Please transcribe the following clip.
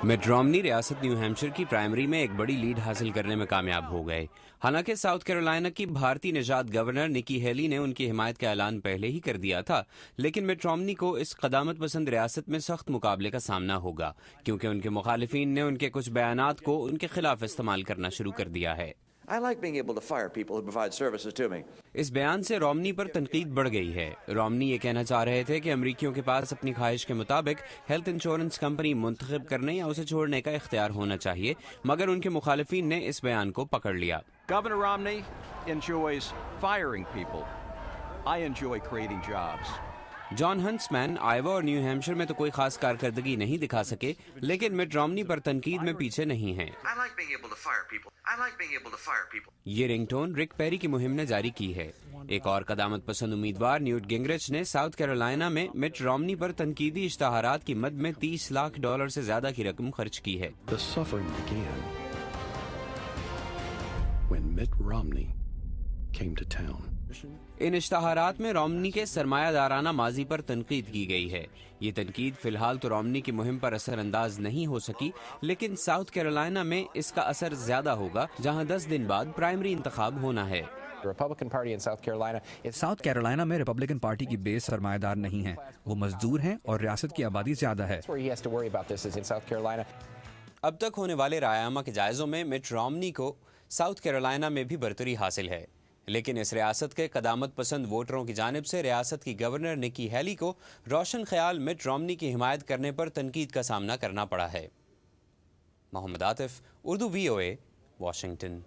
मिट रोमनी रियासत new Hampshire की प्राइमरी में एक बड़ी लीड हासिल करने में कामयाब हो गए। हालांकि साउथ कैरोलिना की भारतीय निजात गवर्नर निकी हेली ने उनकी हिमायत का ऐलान पहले ही कर दिया था, लेकिन मिट रोमनी को इस कदामत पसंद रियासत में सख्त मुकाबले का सामना होगा, क्योंकि उनके मुखालिफिन ने उनके कुछ बयानात को उनके खिलाफ इस्तेमाल करना शुरू कर दिया है। I like being able to fire people who provide services to me. इस बयान से रोमनी पर तनकीद बढ़ गई है। रोमनी ये कहना चाह रहे थे कि अमरीकियों के पास अपनी ख्वाहिश के मुताबिक हेल्थ इंश्योरेंस कंपनी मुंतखब करने या उसे छोड़ने का इख्तियार होना चाहिए, मगर उनके मुखालिफिन ने इस बयान को पकड़ लिया। Governor Romney enjoys firing people. I enjoy creating jobs. John huntsman Iowa और न्यू हैम्पशायर में तो कोई खास कारकर्दगी नहीं दिखा सके, लेकिन मिट रोमनी पर तनकीद में पीछे नहीं हैं। ये रिंगटोन रिक पेरी की मुहिम ने जारी की है। एक और कदामत पसंद उम्मीदवार न्यूट गिंगरिच ने साउथ कैरोलिना में मिट रोमनी पर तनकीदी इश्तहारात की मद में $30 लाख से ज्यादा की रकम खर्च की है। The suffering began when Mitt Romney came to town. इन इश्तहारात में रोमनी के सरमायादाराना माजी पर तनकीद की गई है। ये तनकीद फिलहाल तो रोमनी की मुहिम पर असर अंदाज नहीं हो सकी, लेकिन साउथ कैरोलिना में इसका असर ज्यादा होगा, जहां 10 दिन बाद प्राइमरी इंतखाब होना है। साउथ कैरोलिना में रिपब्लिकन पार्टी की बेस सरमायादार नहीं है, वो मजदूर हैं और रियासत की आबादी ज्यादा है। अब तक होने वाले रायामा के जायजों में मिट रोमनी को साउथ कैरोलिना में भी बरतरी हासिल है, लेकिन इस रियासत के कदामत पसंद वोटरों की जानिब से रियासत की गवर्नर निकी हेली को रोशन ख्याल मिट रोमनी की हिमायत करने पर तनकीद का सामना करना पड़ा है। Mohammad Atif, Urdu VOA, Washington.